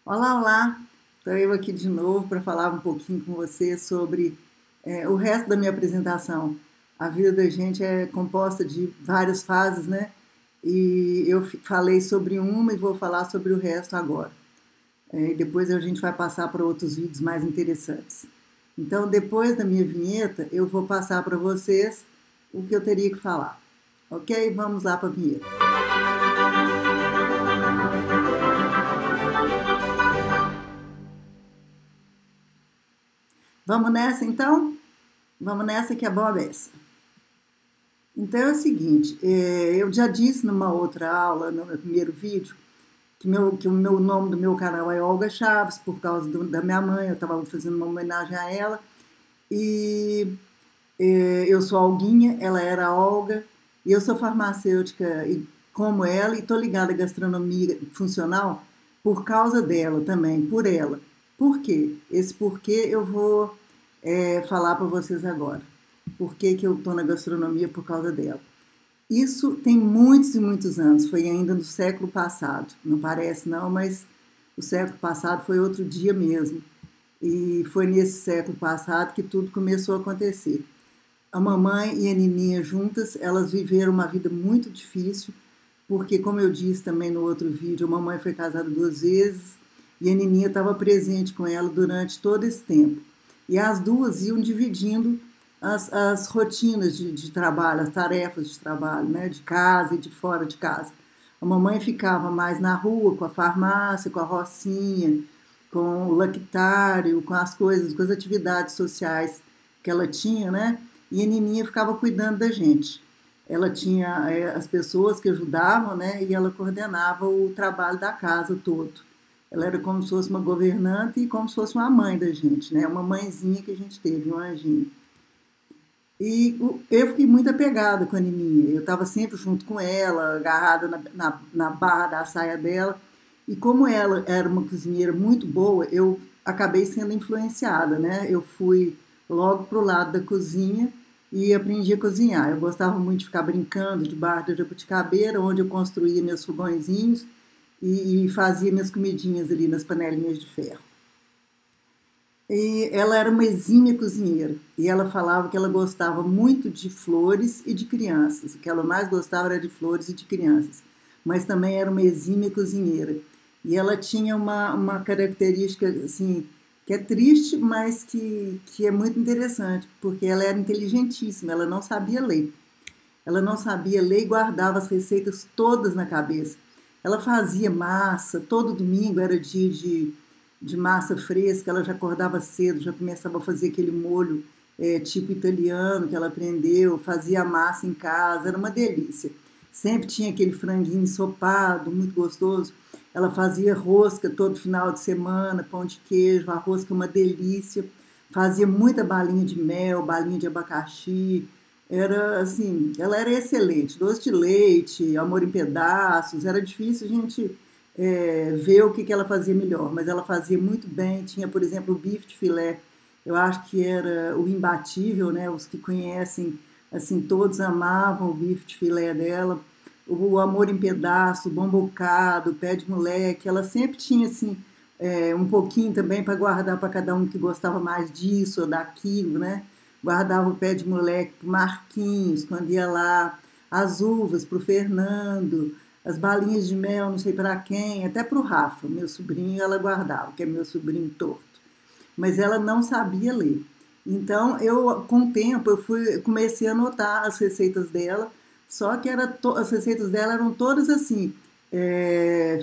Olá, olá! Estou eu aqui de novo para falar um pouquinho com você sobre o resto da minha apresentação. A vida da gente é composta de várias fases, né? E eu falei sobre uma e vou falar sobre o resto agora. E depois a gente vai passar para outros vídeos mais interessantes. Então, depois da minha vinheta, eu vou passar para vocês o que eu teria que falar. Ok? Vamos lá para a vinheta. Vamos nessa então? Vamos nessa que é boa beça. Então é o seguinte, eu já disse numa outra aula, no meu primeiro vídeo, que o meu nome do meu canal é Olga Chaves, por causa da minha mãe, eu estava fazendo uma homenagem a ela, e eu sou Olguinha, ela era Olga, e eu sou farmacêutica como ela, e estou ligada à gastronomia funcional por causa dela também, por ela. Por quê? Esse porquê eu vou falar para vocês agora. Por que eu estou na gastronomia por causa dela? Isso tem muitos e muitos anos, foi ainda no século passado. Não parece não, mas o século passado foi outro dia mesmo. E foi nesse século passado que tudo começou a acontecer. A mamãe e a Nininha juntas, elas viveram uma vida muito difícil, porque, como eu disse também no outro vídeo, a mamãe foi casada 2 vezes e a Nininha estava presente com ela durante todo esse tempo. E as duas iam dividindo as rotinas de trabalho, as tarefas de trabalho, né, de casa e de fora de casa. A mamãe ficava mais na rua, com a farmácia, com a rocinha, com o lactário, com as coisas, com as atividades sociais que ela tinha, né? E a Nininha ficava cuidando da gente. Ela tinha as pessoas que ajudavam, né? E ela coordenava o trabalho da casa todo. Ela era como se fosse uma governante e como se fosse uma mãe da gente, né? Uma mãezinha que a gente teve, um anjinho. E eu fiquei muito apegada com a Nininha. Eu estava sempre junto com ela, agarrada na barra da saia dela. E como ela era uma cozinheira muito boa, eu acabei sendo influenciada, né? Eu fui logo para o lado da cozinha e aprendi a cozinhar. Eu gostava muito de ficar brincando debaixo da jabuticabeira, onde eu construía meus fogõezinhos e fazia minhas comidinhas ali nas panelinhas de ferro. E ela era uma exímia cozinheira e ela falava que ela gostava muito de flores e de crianças. O que ela mais gostava era de flores e de crianças, mas também era uma exímia cozinheira. E ela tinha uma característica assim, que é triste, mas que é muito interessante, porque ela era inteligentíssima, ela não sabia ler. Ela não sabia ler e guardava as receitas todas na cabeça. Ela fazia massa, todo domingo era dia de massa fresca, ela já acordava cedo, já começava a fazer aquele molho tipo italiano que ela aprendeu, fazia massa em casa, era uma delícia. Sempre tinha aquele franguinho ensopado, muito gostoso. Ela fazia rosca todo final de semana, pão de queijo, a rosca é uma delícia. Fazia muita balinha de mel, balinha de abacaxi. Era assim, ela era excelente. Doce de leite, amor em pedaços. Era difícil a gente ver o que ela fazia melhor, mas ela fazia muito bem. Tinha, por exemplo, o bife de filé. Eu acho que era o imbatível, né? Os que conhecem, assim, todos amavam o bife de filé dela. O amor em pedaço, o bom bocado, o pé de moleque. Ela sempre tinha, assim, um pouquinho também para guardar para cada um que gostava mais disso ou daquilo, né? Guardava o pé de moleque para o Marquinhos, quando ia lá, as uvas para o Fernando, as balinhas de mel, não sei para quem, até para o Rafa, meu sobrinho, ela guardava, que é meu sobrinho torto. Mas ela não sabia ler. Então, eu, com o tempo, comecei a anotar as receitas dela, só que as receitas dela eram todas assim,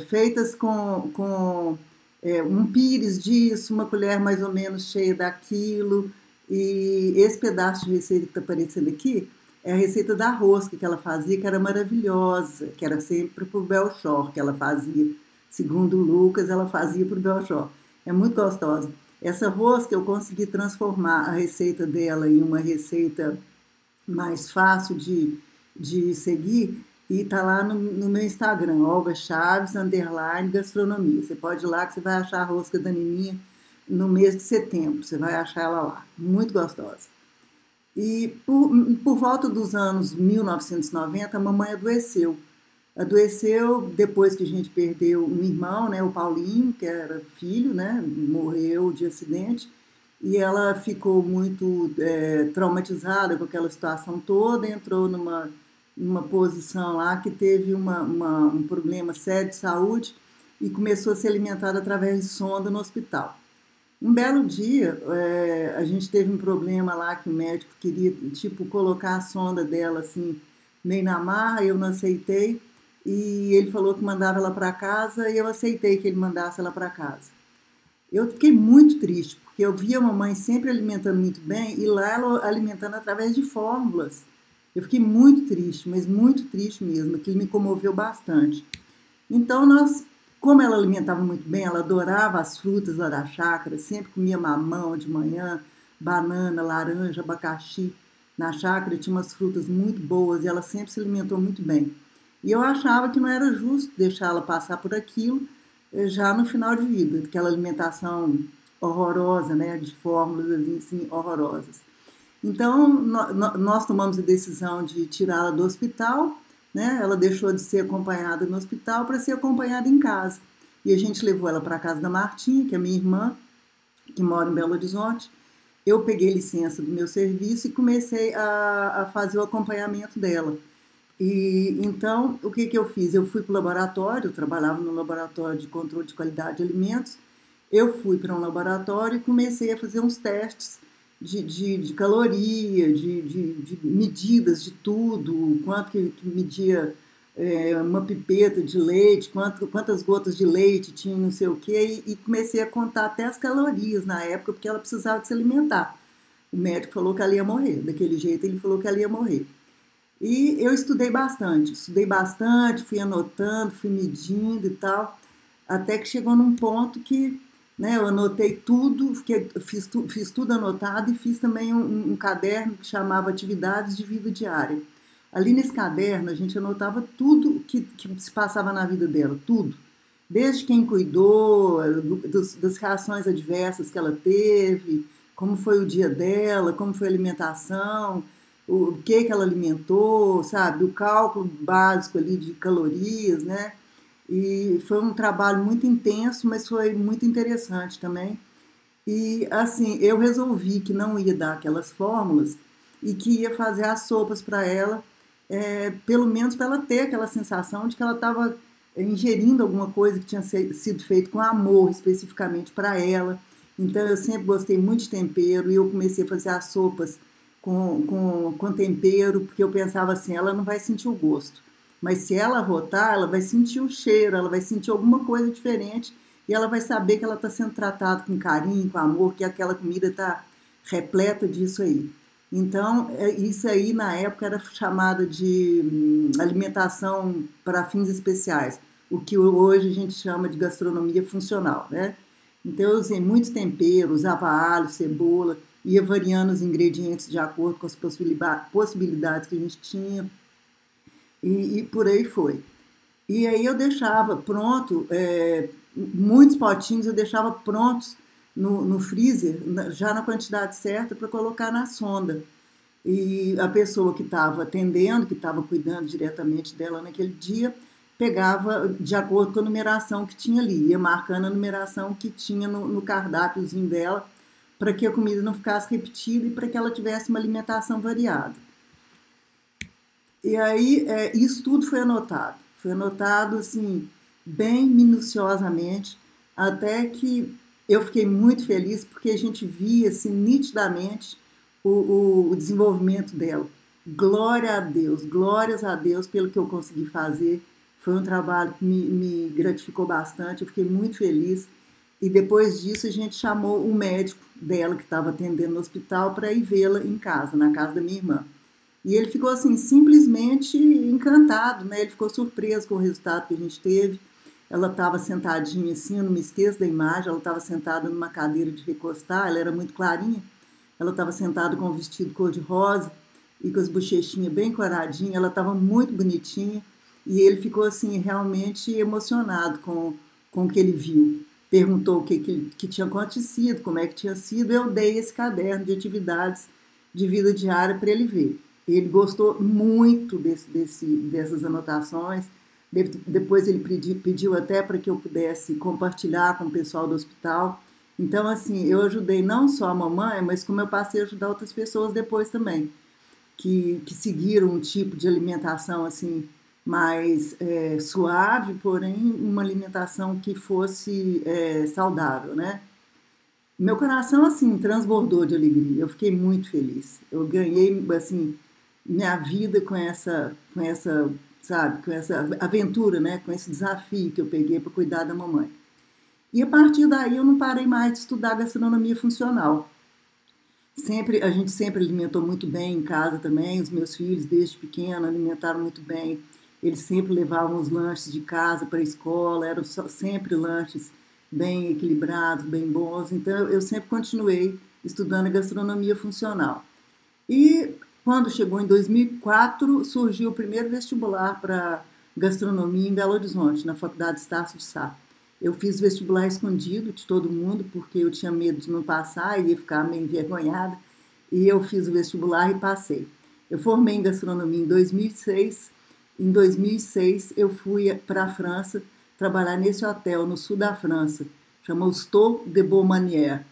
feitas com um pires disso, uma colher mais ou menos cheia daquilo, e esse pedaço de receita que está aparecendo aqui é a receita da rosca que ela fazia, que era maravilhosa, que era sempre para o Belchor que ela fazia. Segundo o Lucas, ela fazia para o Belchor. É muito gostosa. Essa rosca eu consegui transformar a receita dela em uma receita mais fácil de seguir e tá lá no meu Instagram, Olga Chaves, _ gastronomia. Você pode ir lá que você vai achar a rosca da Nininha no mês de setembro, você vai achar ela lá, muito gostosa. E por volta dos anos 1990, a mamãe adoeceu. Adoeceu depois que a gente perdeu um irmão, né, o Paulinho, que era filho, né, morreu de acidente, e ela ficou muito traumatizada com aquela situação toda, entrou numa posição lá que teve um problema sério de saúde e começou a ser alimentada através de sonda no hospital. Um belo dia, a gente teve um problema lá que o médico queria, tipo, colocar a sonda dela assim, meio na marra, eu não aceitei, e ele falou que mandava ela para casa e eu aceitei que ele mandasse ela para casa. Eu fiquei muito triste, porque eu via a mamãe sempre alimentando muito bem e lá ela alimentando através de fórmulas. Eu fiquei muito triste, mas muito triste mesmo, aquilo me comoveu bastante. Então, como ela alimentava muito bem, ela adorava as frutas lá da chácara, sempre comia mamão de manhã, banana, laranja, abacaxi. Na chácara tinha umas frutas muito boas e ela sempre se alimentou muito bem. E eu achava que não era justo deixá-la passar por aquilo já no final de vida, aquela alimentação horrorosa, né, de fórmulas assim, horrorosas. Então, nós tomamos a decisão de tirá-la do hospital, né? Ela deixou de ser acompanhada no hospital para ser acompanhada em casa. E a gente levou ela para a casa da Martinha, que é minha irmã, que mora em Belo Horizonte. Eu peguei licença do meu serviço e comecei a fazer o acompanhamento dela. E então, o que eu fiz? Eu fui para o laboratório, eu trabalhava no laboratório de controle de qualidade de alimentos. Eu fui para um laboratório e comecei a fazer uns testes de caloria, de medidas de tudo, quanto que media uma pipeta de leite, quantas gotas de leite tinha, não sei o quê, e comecei a contar até as calorias na época, porque ela precisava de se alimentar. O médico falou que ela ia morrer, daquele jeito ele falou que ela ia morrer. E eu estudei bastante, fui anotando, fui medindo e tal, até que chegou num ponto que, né, eu anotei tudo, fiz tudo anotado e fiz também um caderno que chamava Atividades de Vida Diária. Ali nesse caderno a gente anotava tudo que se passava na vida dela, tudo. Desde quem cuidou, das reações adversas que ela teve, como foi o dia dela, como foi a alimentação, o que ela alimentou, sabe? O cálculo básico ali de calorias, né? E foi um trabalho muito intenso, mas foi muito interessante também. E assim, eu resolvi que não ia dar aquelas fórmulas e que ia fazer as sopas para ela, pelo menos para ela ter aquela sensação de que ela estava ingerindo alguma coisa que tinha sido feito com amor, especificamente para ela. Então eu sempre gostei muito de tempero e eu comecei a fazer as sopas com tempero, porque eu pensava assim, ela não vai sentir o gosto. Mas se ela rotar, ela vai sentir o cheiro, ela vai sentir alguma coisa diferente e ela vai saber que ela está sendo tratada com carinho, com amor, que aquela comida está repleta disso aí. Então, isso aí na época era chamada de alimentação para fins especiais, o que hoje a gente chama de gastronomia funcional, né? Então eu usei muito tempero, usava alho, cebola, ia variando os ingredientes de acordo com as possibilidades que a gente tinha e por aí foi. E aí eu deixava pronto, muitos potinhos eu deixava prontos no freezer, já na quantidade certa para colocar na sonda. E a pessoa que estava atendendo, que estava cuidando diretamente dela naquele dia, pegava de acordo com a numeração que tinha ali, ia marcando a numeração que tinha no cardápiozinho dela, para que a comida não ficasse repetida e para que ela tivesse uma alimentação variada. E aí, isso tudo foi anotado assim, bem minuciosamente, até que eu fiquei muito feliz porque a gente via assim, nitidamente o desenvolvimento dela. Glória a Deus, glórias a Deus pelo que eu consegui fazer. Foi um trabalho que me gratificou bastante, eu fiquei muito feliz. E depois disso a gente chamou o médico dela que estava atendendo no hospital para ir vê-la em casa, na casa da minha irmã. E ele ficou assim simplesmente encantado, né? Ele ficou surpreso com o resultado que a gente teve. Ela estava sentadinha assim, eu não me esqueço da imagem, ela estava sentada numa cadeira de recostar, ela era muito clarinha. Ela estava sentada com um vestido cor-de-rosa e com as bochechinhas bem coradinhas, ela estava muito bonitinha e ele ficou assim realmente emocionado com o que ele viu. Perguntou o que tinha acontecido, como é que tinha sido, eu dei esse caderno de atividades de vida diária para ele ver. Ele gostou muito dessas anotações, Depois ele pediu até para que eu pudesse compartilhar com o pessoal do hospital. Então, assim, eu ajudei não só a mamãe, mas como eu passei a ajudar outras pessoas depois também, que seguiram um tipo de alimentação assim mais suave, porém uma alimentação que fosse saudável, né? Meu coração assim transbordou de alegria. Eu fiquei muito feliz. Eu ganhei assim minha vida com essa, sabe, com essa aventura, né? Com esse desafio que eu peguei para cuidar da mamãe. E a partir daí eu não parei mais de estudar gastronomia funcional. A gente sempre alimentou muito bem em casa também. Os meus filhos desde pequeno alimentaram muito bem. Eles sempre levavam os lanches de casa para a escola. Eram sempre lanches bem equilibrados, bem bons. Então eu sempre continuei estudando gastronomia funcional. E quando chegou em 2004, surgiu o primeiro vestibular para gastronomia em Belo Horizonte, na Faculdade Estácio de Sá. Eu fiz vestibular escondido de todo mundo, porque eu tinha medo de não passar e ia ficar meio envergonhada. E eu fiz o vestibular e passei. Eu formei em gastronomia em 2006. Em 2006, eu fui para a França trabalhar nesse hotel no sul da França, chama Sto de Beaumanière,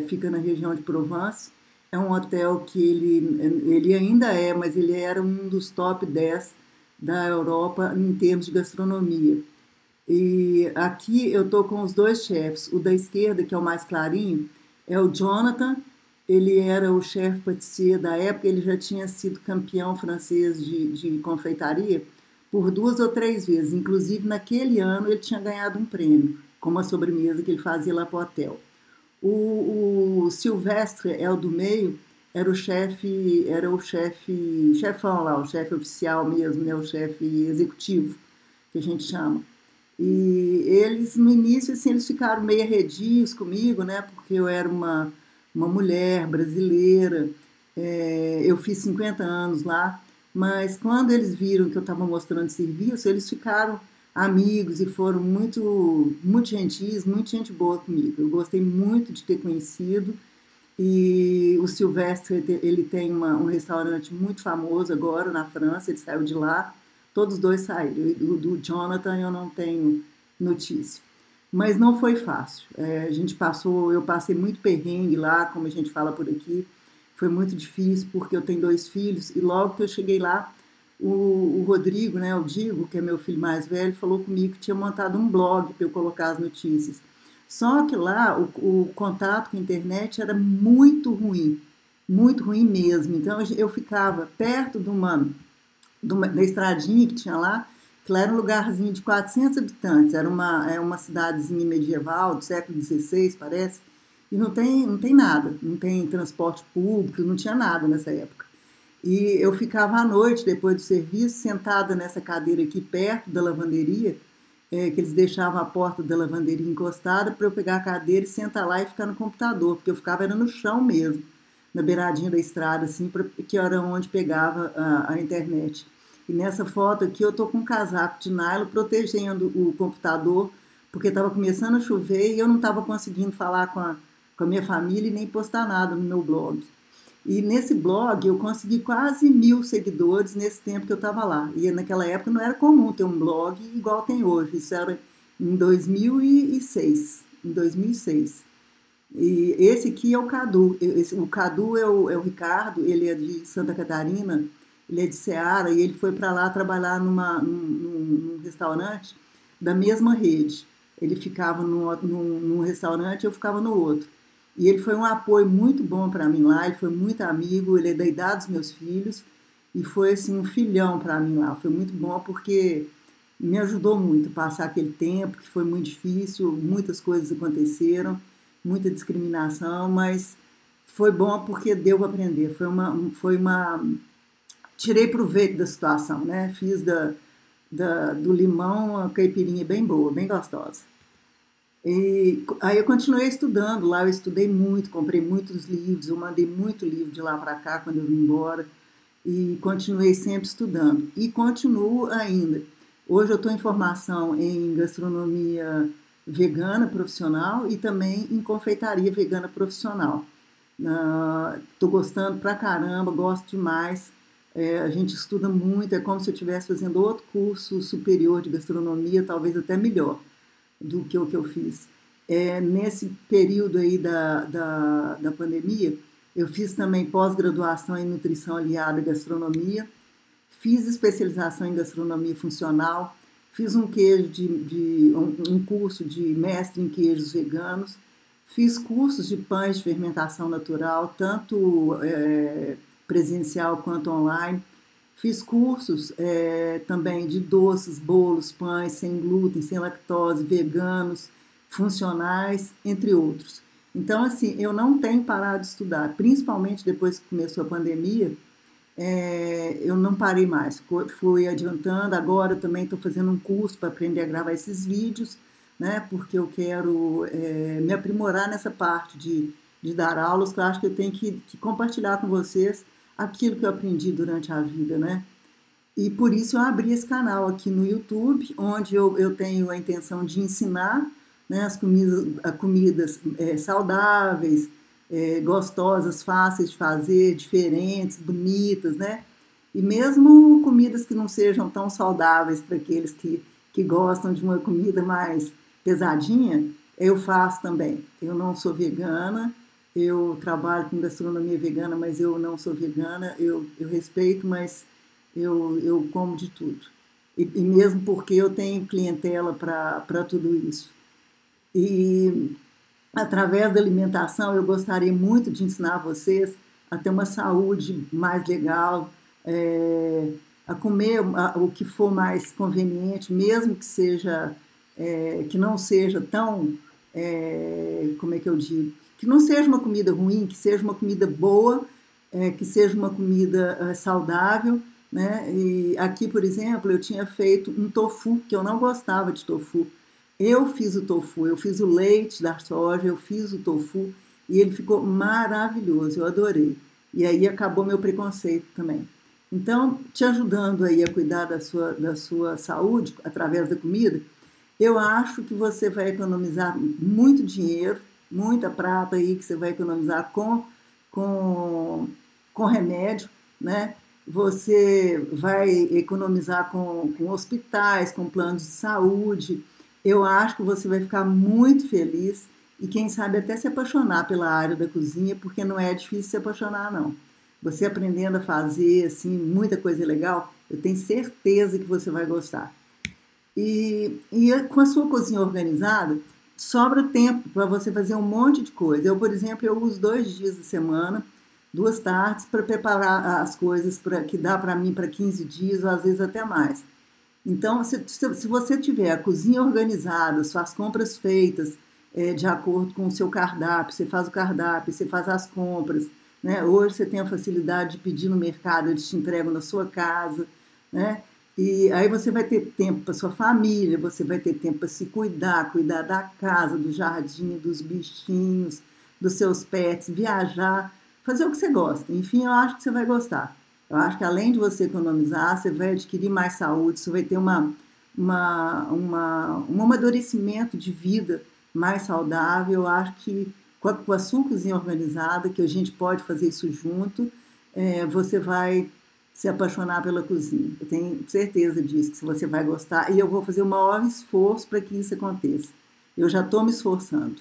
fica na região de Provence. É um hotel que ele ainda é, mas ele era um dos top 10 da Europa em termos de gastronomia. E aqui eu tô com os dois chefes. O da esquerda, que é o mais clarinho, é o Jonathan. Ele era o chefe patissier da época, ele já tinha sido campeão francês de confeitaria por 2 ou 3 vezes. Inclusive, naquele ano, ele tinha ganhado um prêmio com uma sobremesa que ele fazia lá para o hotel. O Silvestre é o do meio, chefão lá, o chefe oficial mesmo, né, o chefe executivo, que a gente chama. E eles, no início, assim, eles ficaram meio arredios comigo, né? Porque eu era uma mulher brasileira, eu fiz 50 anos lá, mas quando eles viram que eu estava mostrando serviço, eles ficaram amigos e foram muito gentis, muito gente boa comigo. Eu gostei muito de ter conhecido. E o Silvestre, ele tem um restaurante muito famoso agora na França, ele saiu de lá. Todos os dois saíram. Do Jonathan eu não tenho notícia. Mas não foi fácil. Eu passei muito perrengue lá, como a gente fala por aqui. Foi muito difícil porque eu tenho 2 filhos e logo que eu cheguei lá, o Rodrigo, né, o Digo, que é meu filho mais velho, falou comigo que tinha montado um blog para eu colocar as notícias. Só que lá o contato com a internet era muito ruim mesmo. Então eu ficava perto da estradinha que tinha lá, que lá era um lugarzinho de 400 habitantes, era uma cidadezinha medieval do século XVI, parece, e não tem nada, não tem transporte público, não tinha nada nessa época. E eu ficava à noite, depois do serviço, sentada nessa cadeira aqui perto da lavanderia, que eles deixavam a porta da lavanderia encostada para eu pegar a cadeira e sentar lá e ficar no computador, porque eu ficava era no chão mesmo, na beiradinha da estrada, assim, que era onde pegava a internet. E nessa foto aqui eu tô com um casaco de nylon protegendo o computador, porque estava começando a chover e eu não estava conseguindo falar com a minha família e nem postar nada no meu blog. E nesse blog eu consegui quase 1.000 seguidores nesse tempo que eu estava lá. E naquela época não era comum ter um blog igual tem hoje. Isso era em 2006. Em 2006. E esse aqui é o Cadu. O Cadu é o Ricardo, ele é de Santa Catarina, ele é de Ceará e ele foi para lá trabalhar num restaurante da mesma rede. Ele ficava num restaurante, eu ficava no outro. E ele foi um apoio muito bom para mim lá, ele foi muito amigo, ele é da idade dos meus filhos e foi assim um filhão para mim lá. Foi muito bom porque me ajudou muito a passar aquele tempo que foi muito difícil, muitas coisas aconteceram, muita discriminação, mas foi bom porque deu para aprender. Tirei proveito da situação, né? Fiz do limão uma caipirinha bem boa, bem gostosa. E aí eu continuei estudando lá, eu estudei muito, comprei muitos livros, eu mandei muito livro de lá para cá quando eu vim embora e continuei sempre estudando e continuo ainda. Hoje eu estou em formação em gastronomia vegana profissional e também em confeitaria vegana profissional. Estou gostando pra caramba, gosto demais. a gente estuda muito, é como se eu estivesse fazendo outro curso superior de gastronomia, talvez até melhor do que o que eu fiz. Nesse período aí da pandemia, eu fiz também pós-graduação em nutrição aliada à gastronomia, fiz especialização em gastronomia funcional, fiz um curso de mestre em queijos veganos, fiz cursos de pães de fermentação natural, tanto presencial quanto online. Fiz cursos também de doces, bolos, pães sem glúten, sem lactose, veganos, funcionais, entre outros. Então, assim, eu não tenho parado de estudar, principalmente depois que começou a pandemia, eu não parei mais, fui adiantando. Agora eu também estou fazendo um curso para aprender a gravar esses vídeos, né, porque eu quero me aprimorar nessa parte de dar aulas, que eu acho que eu tenho que compartilhar com vocês aquilo que eu aprendi durante a vida, né? E por isso eu abri esse canal aqui no YouTube, onde eu tenho a intenção de ensinar, né, comidas saudáveis, gostosas, fáceis de fazer, diferentes, bonitas, né? E mesmo comidas que não sejam tão saudáveis para aqueles que gostam de uma comida mais pesadinha, eu faço também. Eu não sou vegana, eu trabalho com gastronomia vegana, mas eu não sou vegana, eu respeito, mas eu como de tudo. E mesmo porque eu tenho clientela para tudo isso. E através da alimentação eu gostaria muito de ensinar vocês a ter uma saúde mais legal, a comer o que for mais conveniente, mesmo que seja que não seja tão, como é que eu digo, que não seja uma comida ruim, que seja uma comida boa, que seja uma comida saudável, né? E aqui, por exemplo, eu tinha feito um tofu, que eu não gostava de tofu. Eu fiz o tofu, eu fiz o leite da soja, eu fiz o tofu e ele ficou maravilhoso, eu adorei. E aí acabou meu preconceito também. Então, te ajudando aí a cuidar da sua saúde através da comida, eu acho que você vai economizar muito dinheiro, muita prata aí que você vai economizar com remédio, né? Você vai economizar com hospitais, com planos de saúde. Eu acho que você vai ficar muito feliz e quem sabe até se apaixonar pela área da cozinha, porque não é difícil se apaixonar, não. Você aprendendo a fazer assim muita coisa legal, eu tenho certeza que você vai gostar. E com a sua cozinha organizada, sobra tempo para você fazer um monte de coisa. Eu, por exemplo, eu uso 2 dias da semana, 2 tardes, para preparar as coisas que dá para mim para 15 dias, ou às vezes até mais. Então, se você tiver a cozinha organizada, suas compras feitas de acordo com o seu cardápio, você faz o cardápio, você faz as compras, né? Hoje você tem a facilidade de pedir no mercado, eles te entregam na sua casa, né? E aí você vai ter tempo para sua família, você vai ter tempo para se cuidar da casa, do jardim, dos bichinhos, dos seus pets, viajar, fazer o que você gosta. Enfim, eu acho que você vai gostar. Eu acho que além de você economizar, você vai adquirir mais saúde, você vai ter um amadurecimento de vida mais saudável. Eu acho que com a sua cozinha organizada, que a gente pode fazer isso junto, você vai se apaixonar pela cozinha. Eu tenho certeza disso, que você vai gostar. E eu vou fazer o maior esforço para que isso aconteça. Eu já estou me esforçando.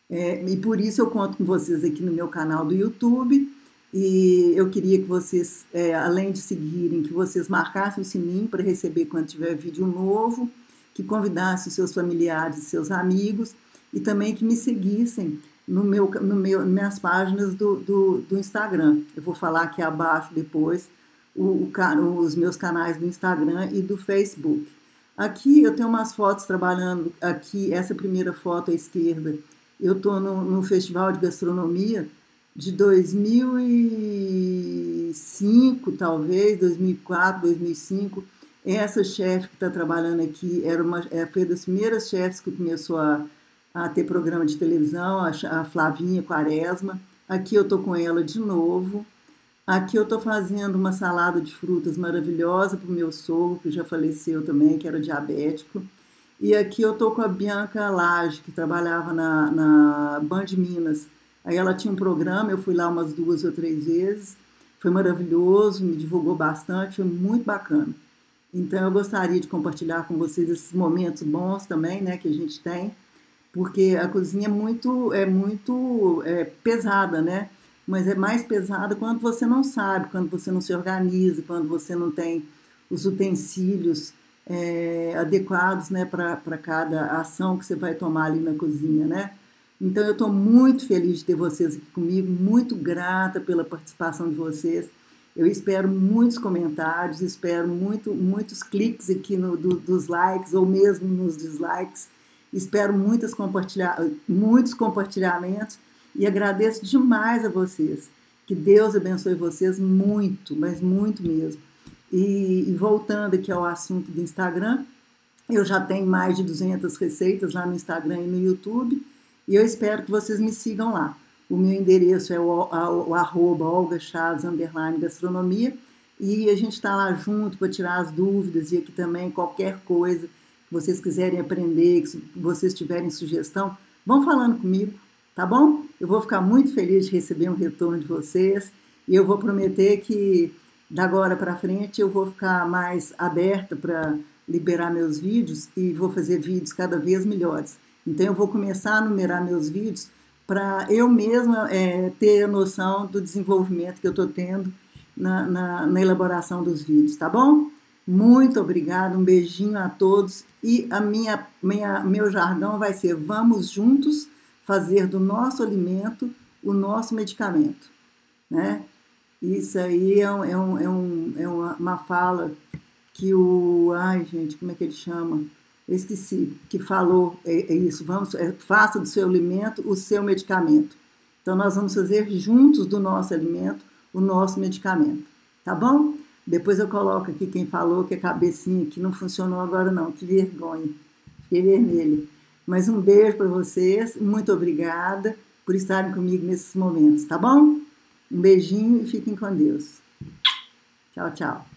E por isso eu conto com vocês aqui no meu canal do YouTube. E eu queria que vocês, além de seguirem, que vocês marcassem o sininho para receber quando tiver vídeo novo, que convidassem os seus familiares e seus amigos, e também que me seguissem nas minhas páginas do Instagram. Eu vou falar aqui abaixo depois os meus canais do Instagram e do Facebook. Aqui eu tenho umas fotos trabalhando, aqui essa primeira foto à esquerda, eu estou no Festival de Gastronomia de 2005, talvez, 2004, 2005. Essa chefe que está trabalhando aqui foi das primeiras chefes que começou a ter programa de televisão, a Flavinha Quaresma. Aqui eu estou com ela de novo. Aqui eu estou fazendo uma salada de frutas maravilhosa para o meu sogro, que já faleceu também, que era diabético. E aqui eu estou com a Bianca Lage, que trabalhava na Band Minas. Aí ela tinha um programa, eu fui lá umas 2 ou 3 vezes, foi maravilhoso, me divulgou bastante, foi muito bacana. Então eu gostaria de compartilhar com vocês esses momentos bons também, né, que a gente tem, porque a cozinha é muito pesada, né? Mas é mais pesada quando você não sabe, quando você não se organiza, quando você não tem os utensílios adequados, né, para cada ação que você vai tomar ali na cozinha, né? Então eu estou muito feliz de ter vocês aqui comigo, muito grata pela participação de vocês. Eu espero muitos comentários, espero muitos cliques aqui dos likes ou mesmo nos dislikes. Espero muitos compartilhamentos e agradeço demais a vocês. Que Deus abençoe vocês muito, mas muito mesmo. E voltando aqui ao assunto do Instagram, eu já tenho mais de 200 receitas lá no Instagram e no YouTube e eu espero que vocês me sigam lá. O meu endereço é o @olgachaves_gastronomia e a gente está lá junto para tirar as dúvidas e aqui também qualquer coisa que vocês quiserem aprender, que vocês tiverem sugestão, vão falando comigo, tá bom? Eu vou ficar muito feliz de receber um retorno de vocês e eu vou prometer que da agora para frente eu vou ficar mais aberta para liberar meus vídeos e vou fazer vídeos cada vez melhores. Então eu vou começar a numerar meus vídeos para eu mesma ter a noção do desenvolvimento que eu estou tendo na elaboração dos vídeos, tá bom? Muito obrigada, um beijinho a todos e meu jargão vai ser: vamos juntos fazer do nosso alimento o nosso medicamento, né? Isso aí é uma fala que ai gente, como é que ele chama? Eu esqueci, que falou isso, faça do seu alimento o seu medicamento. Então nós vamos fazer juntos do nosso alimento o nosso medicamento, tá bom? Depois eu coloco aqui quem falou que a cabecinha aqui não funcionou agora não, que vergonha, fiquei vermelha. Mas um beijo para vocês, muito obrigada por estarem comigo nesses momentos, tá bom? Um beijinho e fiquem com Deus. Tchau, tchau.